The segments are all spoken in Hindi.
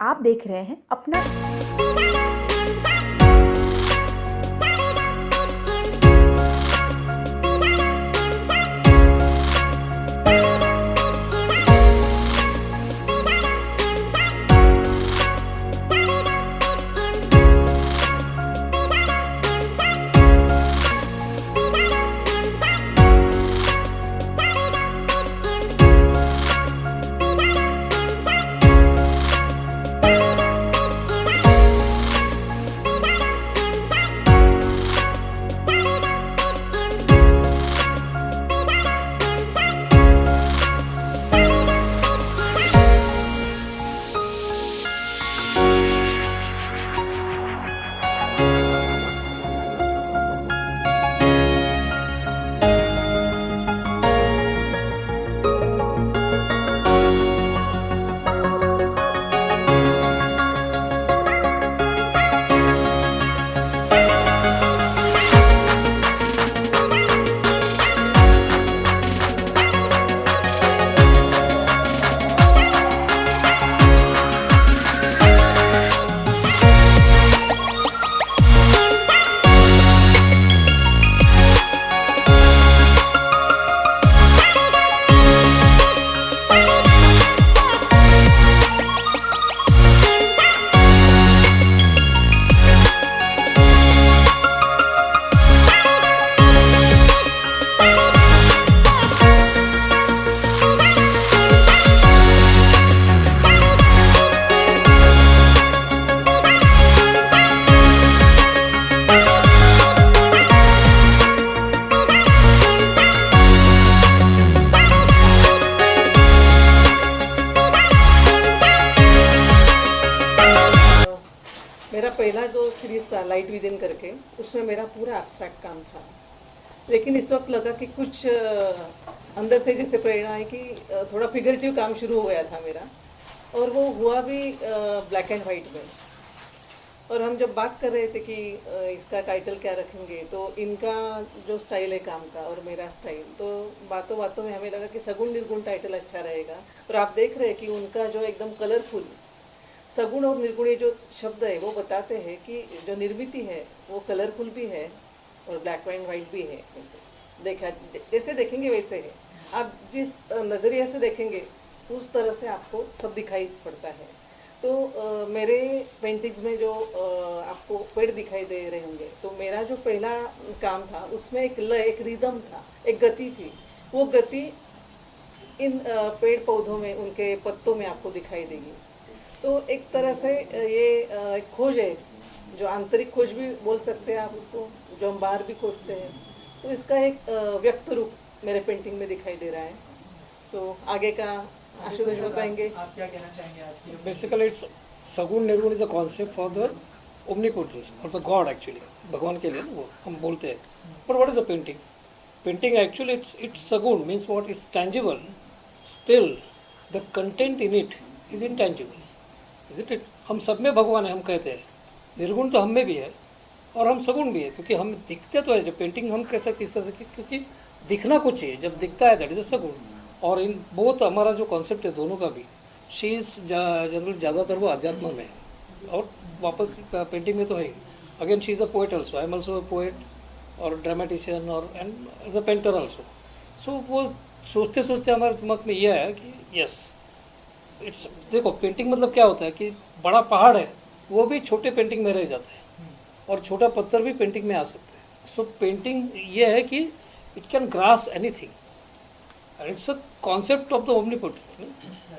आप देख रहे हैं अपना। मेरा पहला जो सीरीज़ था लाइट विद इन करके, उसमें मेरा पूरा एब्स्ट्रैक्ट काम था। लेकिन इस वक्त लगा कि कुछ अंदर से जैसे प्रेरणा है कि थोड़ा फिगरेटिव काम शुरू हो गया था मेरा, और वो हुआ भी ब्लैक एंड वाइट में। और हम जब बात कर रहे थे कि इसका टाइटल क्या रखेंगे, तो इनका जो स्टाइल है काम का और मेरा स्टाइल, तो बातों बातों में हमें लगा कि सगुण निर्गुण टाइटल अच्छा रहेगा। और आप देख रहे हैं कि उनका जो एकदम कलरफुल सगुण और निर्गुण ये जो शब्द है वो बताते हैं कि जो निर्मिति है वो कलरफुल भी है और ब्लैक एंड वाइट भी है। वैसे जैसे देखेंगे वैसे है, आप जिस नज़रिए से देखेंगे उस तरह से आपको सब दिखाई पड़ता है। तो मेरे पेंटिंग्स में जो आपको पेड़ दिखाई दे रहे होंगे, तो मेरा जो पहला काम था उसमें एक लय, एक रिदम था, एक गति थी। वो गति इन पेड़ पौधों में, उनके पत्तों में आपको दिखाई देगी। तो एक तरह से ये एक खोज है, जो आंतरिक खोज भी बोल सकते हैं आप उसको, जो हम बाहर भी खोजते हैं। तो इसका एक व्यक्त रूप मेरे पेंटिंग में दिखाई दे रहा है। तो आगे का आशुतोष बताएंगे। आप क्या कहना चाहेंगे आज की? Basically, it's सगुण निर्गुण is a concept for the omnipotence, for the God actually, भगवान के लिए ना वो हम बोलते हैं। But what is the painting? Painting actually it's सगुण means what is tangible, still the content in it is intangible, is it? हम सब में भगवान है, हम कहते हैं। निर्गुण तो हम में भी है और हम सगुण भी है, क्योंकि हम दिखते तो है। जब पेंटिंग हम कैसे किस तरह से, क्योंकि दिखना कुछ है, जब दिखता है दैट इज अ सगुण। और इन बहुत हमारा जो कॉन्सेप्ट है दोनों का भी, शी इज़ जनरल ज़्यादातर वो अध्यात्म में है और वापस पेंटिंग में तो है ही। Again she is a poet also, I am also a poet और ड्रामेटिशियन और and as a painter also. So वो सोचते सोचते हमारे दिमाग में यह है कि यस इट्स, देखो पेंटिंग मतलब क्या होता है कि बड़ा पहाड़ है वो भी छोटे पेंटिंग में रह जाता है और छोटा पत्थर भी पेंटिंग में आ सकता है। सो पेंटिंग ये है कि it can grasp anything and it's a concept of the omnipotence,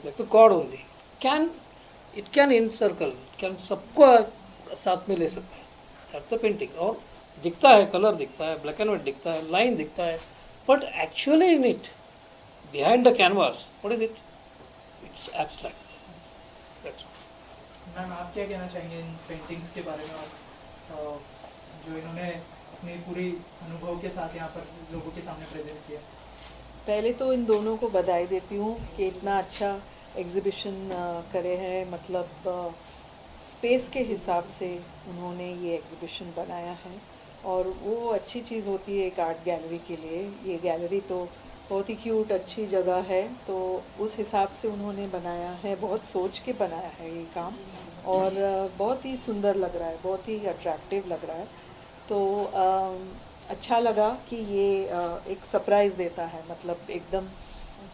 like the God only it can encircle, can सबको साथ में ले सकता है। that's the painting। और दिखता है, कलर दिखता है, ब्लैक एंड वाइट दिखता है, लाइन दिखता है, but actually in it, behind the canvas, what is it? It's abstract। that's all। Ma'am आप क्या कहना चाहेंगे इन पेंटिंग्स के बारे में, और जो इन्होंने अपनी पूरी अनुभव के साथ यहाँ पर लोगों के सामने प्रेजेंट किया? पहले तो इन दोनों को बधाई देती हूँ कि इतना अच्छा एग्ज़िबिशन करे हैं। मतलब स्पेस के हिसाब से उन्होंने ये एग्ज़िबिशन बनाया है, और वो अच्छी चीज़ होती है एक आर्ट गैलरी के लिए। ये गैलरी तो बहुत ही क्यूट अच्छी जगह है, तो उस हिसाब से उन्होंने बनाया है, बहुत सोच के बनाया है ये काम, और बहुत ही सुंदर लग रहा है, बहुत ही अट्रैक्टिव लग रहा है। तो अच्छा लगा कि ये एक सरप्राइज़ देता है, मतलब एकदम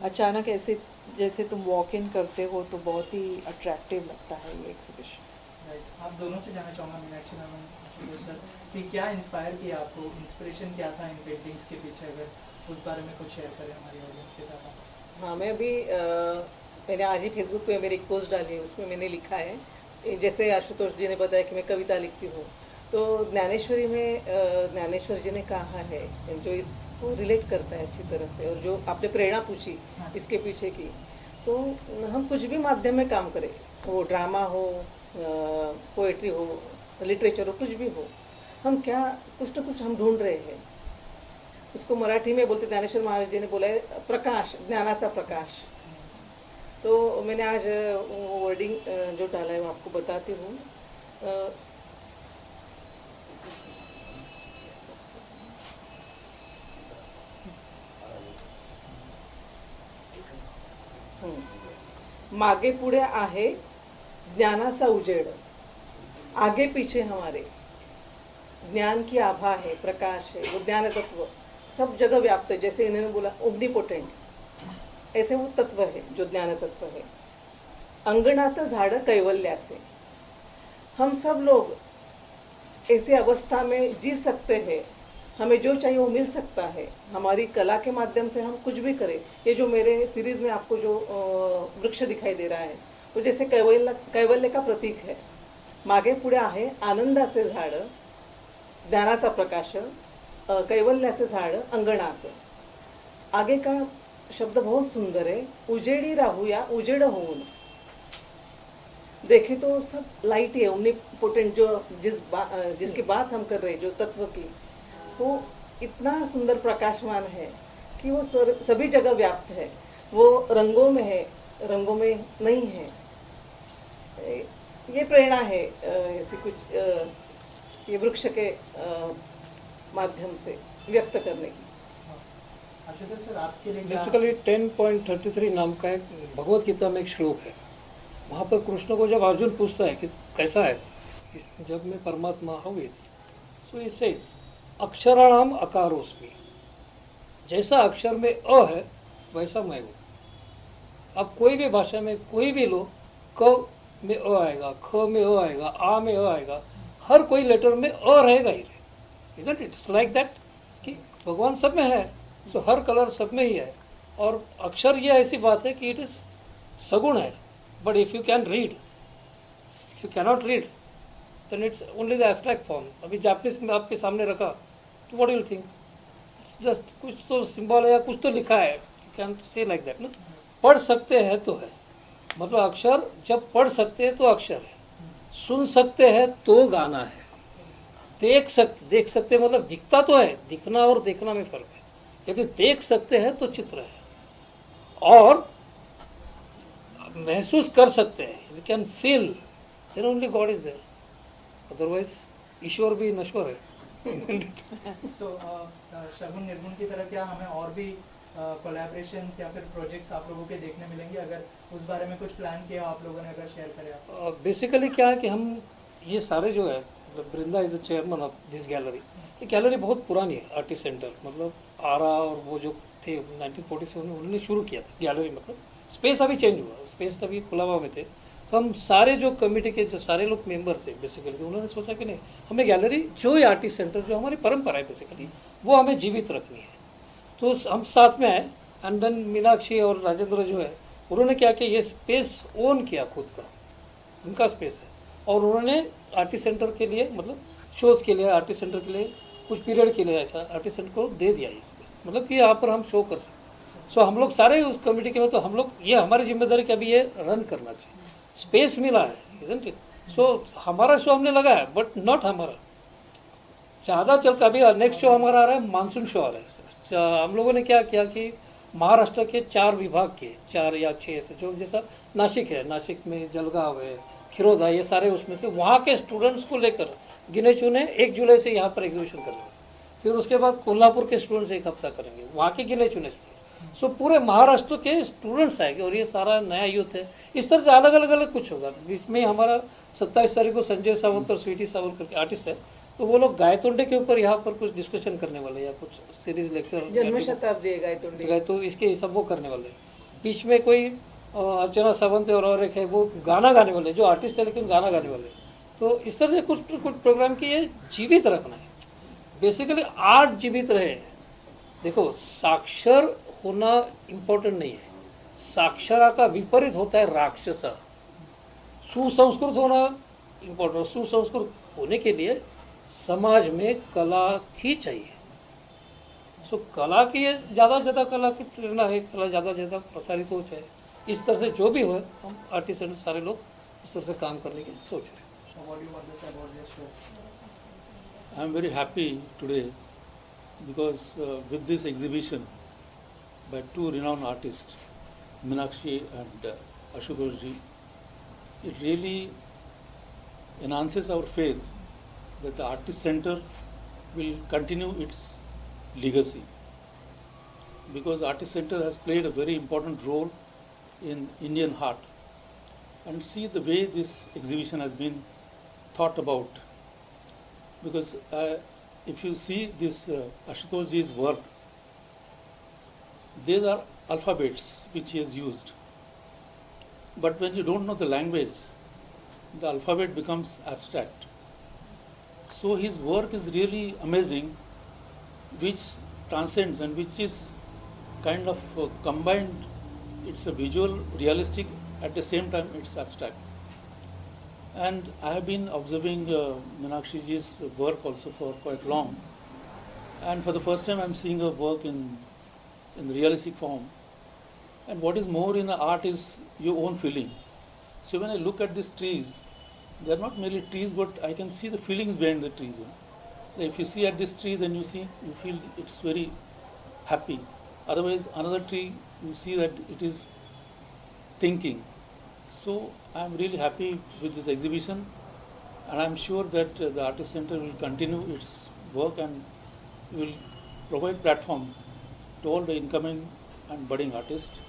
अचानक ऐसे जैसे तुम वॉक इन करते हो तो बहुत ही अट्रैक्टिव लगता है ये एग्जीबिशन। राइट, आप दोनों से जानना चाहूँगा मीनाक्षी मैम और आशुतोष सर कि क्या इंस्पायर किया आपको, इंस्पिरेशन क्या था इन पेंटिंग्स के पीछे, अगर उस बारे में कुछ शेयर करें हमारी ऑडियंस के साथ आप। हाँ, मैं अभी मैंने आज ही फेसबुक पे मेरी एक पोस्ट डाली है, उसमें मैंने लिखा है, जैसे आशुतोष जी ने बताया कि मैं कविता लिखती हूँ, तो ज्ञानेश्वरी में ज्ञानेश्वर जी ने कहा है जो इसको रिलेट करता है अच्छी तरह से, और जो आपने प्रेरणा पूछी इसके पीछे की, तो हम कुछ भी माध्यम में काम करें, वो ड्रामा हो, पोएट्री हो, लिटरेचर हो, कुछ भी हो, हम क्या कुछ ना कुछ हम ढूंढ रहे हैं। उसको मराठी में बोलते, ज्ञानेश्वर महाराज जी ने बोला है प्रकाश, ज्ञानाचा प्रकाश। तो मैंने आज वो वर्डिंग जो डाला है वो आपको बताती हूँ। मागे पुढे आहे ज्ञानाचा उजेड, आगे पीछे हमारे ज्ञान की आभा है, प्रकाश है, वो ज्ञान तत्व सब जगह व्याप्त है। जैसे इन्होंने बोला ओमनीपोटेंट, ऐसे वो तत्व है जो ज्ञान तत्व है। अंगणात झाड़ कैवल्यासे, हम सब लोग ऐसी अवस्था में जी सकते हैं, हमें जो चाहिए वो मिल सकता है। हमारी कला के माध्यम से हम कुछ भी करें। ये जो मेरे सीरीज में आपको जो वृक्ष दिखाई दे रहा है वो जैसे कैवल्य का प्रतीक है। मागे पुढे आहे आनंदाचे झाड, ज्ञानाचा प्रकाश, कैवल्याचे झाड अंगणात। आगे का शब्द बहुत सुंदर है, उजेडी राहूया उजेड होऊन। देखें तो सब लाइट है, ओमनीपोटेंट जो जिसकी बात हम कर रहे हैं, जो तत्व की, वो इतना सुंदर प्रकाशमान है कि वो सभी जगह व्याप्त है। वो रंगों में है, रंगों में नहीं है। ये प्रेरणा है ऐसी कुछ ये वृक्ष के माध्यम से व्यक्त करने की। आशुतोष सर, आपके लिए क्या- बेसिकली 10.33 नाम का एक भगवत गीता में एक श्लोक है। वहाँ पर कृष्ण को जब अर्जुन पूछता है कि कैसा है इस जग में परमात्मा, how is, so he says अक्षराणाम अकारोस्मि, जैसा अक्षर में अ है वैसा मैं हूँ। अब कोई भी भाषा में कोई भी लो, क में अ आएगा, ख में अ आएगा, आ में अ आएगा, हर कोई लेटर में अ रहेगा ही। Isn't it, it's like that कि भगवान सब में है, सो हर कलर सब में ही है। और अक्षर ये ऐसी बात है कि इट इज सगुण है, but if you can read, if you cannot read then it's only the abstract form. अभी जापानीज में आपके सामने रखा तो what do you think? It's just कुछ तो सिंबल है या कुछ तो लिखा है, you can say like that ना। पढ़ सकते हैं तो है, मतलब अक्षर जब पढ़ सकते हैं तो अक्षर है, सुन सकते हैं तो गाना है, देख सकते मतलब दिखता तो है, दिखना और देखना में फर्क है। यदि देख सकते हैं तो चित्र है, और महसूस कर सकते हैं, we can feel, then only God is there. Otherwise ईश्वर भी नश्वर है। सो शगुन निर्गुण की तरह क्या हमें और भी कोलैबोरेशंस या फिर प्रोजेक्ट्स आप लोगों के देखने मिलेंगे? अगर उस बारे में कुछ प्लान किया आप लोगों ने, अगर शेयर करें आप। बेसिकली क्या है कि हम ये सारे जो है, Vrinda is the chairman of this gallery. ये गैलरी बहुत पुरानी है, आर्टिस्ट सेंटर, मतलब आरा और वो जो थे 1947 में उन्होंने शुरू किया था गैलरी। मतलब स्पेस अभी चेंज हुआ, स्पेस अभी खुला हुआ में थे। तो हम सारे जो कमेटी के जो सारे लोग मेंबर थे बेसिकली, तो उन्होंने सोचा कि नहीं, हमें गैलरी जो ये आर्टिस्ट सेंटर जो हमारी परंपरा है बेसिकली वो हमें जीवित रखनी है। तो हम साथ में आए, एंड देन मीनाक्षी और राजेंद्र जो है उन्होंने क्या किया, ये स्पेस ओन किया खुद का, उनका स्पेस है, और उन्होंने आर्टिस्ट सेंटर के लिए, मतलब शोज़ के लिए, आर्टिस्ट सेंटर के लिए कुछ पीरियड के लिए ऐसा आर्टिस्ट सेंटर को दे दिया ये स्पेस, मतलब कि यहाँ पर हम शो कर सकते। सो हम लोग सारे उस कमेटी के में, तो हम लोग ये हमारी जिम्मेदारी कि अभी ये रन करना चाहिए, स्पेस मिला है, इजंट इट। सो हमारा शो हमने लगाया, बट नॉट हमारा ज़्यादा चल का। अभी नेक्स्ट शो हमारा आ रहा है, मानसून शो आ रहा है। हम लोगों ने क्या किया कि महाराष्ट्र के 4 विभाग के 4 या 6 ऐसे, जो जैसा नासिक है, नासिक में जलगांव है, खिरोदा, ये सारे उसमें से वहाँ के स्टूडेंट्स को लेकर गिने चुने 1 जुलाई से यहाँ पर एग्जीबिशन कर रहे हैं। फिर उसके बाद कोल्हापुर के स्टूडेंट्स एक हफ्ता करेंगे, वहाँ के गिने चुने स्टूडेंट्स। सो पूरे महाराष्ट्र के स्टूडेंट्स आएंगे और ये सारा नया यूथ है। इस तरह से अलग अलग कुछ होगा। बीच में हमारा 27 तारीख को संजय सावंत और स्वीटी सावंत करके आर्टिस्ट है, तो वो लोग गायतोंडे के ऊपर यहाँ पर कुछ डिस्कशन करने वाले हैं या कुछ सीरीज लेक्चर जन्म शताब्दी है गायतोंडी, तो इसके सब वो करने वाले हैं। बीच में कोई अर्चना सावंत और एक है वो गाना गाने वाले, जो आर्टिस्ट है लेकिन गाना गाने वाले। तो इस तरह से कुछ प्रोग्राम की ये जीवित रखना है, बेसिकली आर्ट जीवित रहे। देखो साक्षर होना इम्पोर्टेंट नहीं है, साक्षरा का विपरीत होता है राक्षसा। सुसंस्कृत होना इम्पोर्टेंट। सुसंस्कृत होने के लिए समाज में कला ही चाहिए। सो कला की ज़्यादा से ज़्यादा कला की प्रेरणा है, कला ज़्यादा से ज़्यादा प्रसारित हो जाए। इस तरह से जो भी हो, हम आर्टिस्ट एंड सारे लोग इस तरह से काम करने की सोच रहे हैं। I am very happy today because with this exhibition by two renowned artists, Meenakshi and Ashutosh ji, it really enhances our faith that the Artist Center will continue its legacy, because Artist Center has played a very important role in Indian art. And see the way this exhibition has been thought about, because if you see this Ashutosh ji's work, these are alphabets which he has used, but when you don't know the language, the alphabet becomes abstract. So his work is really amazing, which transcends and which is kind of combined. It's a visual, realistic, at the same time it's abstract. And I have been observing Meenakshi ji's work also for quite long, and for the first time I'm seeing her work in realistic form. And what is more in the art is your own feeling. So when I look at these trees, they are not merely trees, but I can see the feelings behind the trees. If you see at this tree, then you feel it's very happy. Otherwise, another tree, you see that it is thinking. So I am really happy with this exhibition, and I am sure that the Artist Center will continue its work and will provide platform to all the incoming and budding artists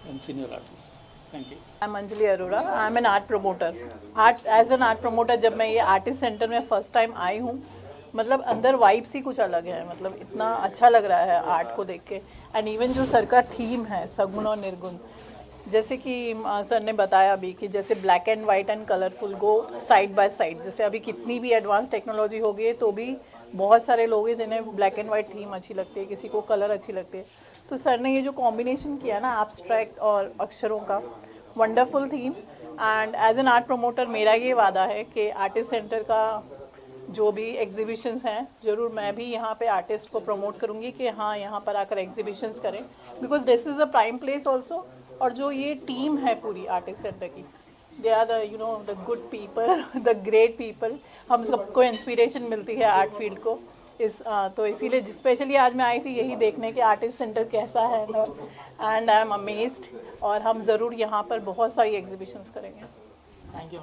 and senior artists. Thank you. I'm Anjali Arora. I'm an art promoter. As an art promoter, जब मैं ये आर्टिस्ट सेंटर में फर्स्ट टाइम आई हूँ, मतलब अंदर वाइब्स ही कुछ अलग है। मतलब इतना अच्छा लग रहा है आर्ट को देख के। एंड इवन जो सर का थीम है सगुण और निर्गुण, जैसे कि सर ने बताया अभी कि जैसे black and white and colourful go side by side. जैसे अभी कितनी भी एडवांस टेक्नोलॉजी हो गई है तो भी बहुत सारे लोग हैं जिन्हें ब्लैक एंड वाइट थीम अच्छी लगती है, किसी को कलर अच्छी लगती है। तो सर ने ये जो कॉम्बिनेशन किया ना एब्स्ट्रैक्ट और अक्षरों का, wonderful theme. And as an art promoter मेरा ये वादा है कि आर्टिस्ट सेंटर का जो भी एग्जीबिशंस हैं ज़रूर मैं भी यहाँ पे आर्टिस्ट को प्रमोट करूँगी कि हाँ यहाँ पर आकर एग्जीबिशंस करें, because this is a prime place also. और जो ये टीम है पूरी आर्टिस्ट सेंटर की, they are the the good people, the great people. हम सबको इंस्पिरेशन मिलती है आर्ट फील्ड को तो इसीलिए स्पेशली आज मैं आई थी यही देखने कि आर्टिस्ट सेंटर कैसा है। And I am amazed. और हम ज़रूर यहाँ पर बहुत सारी एग्जीबिशंस करेंगे। Thank you.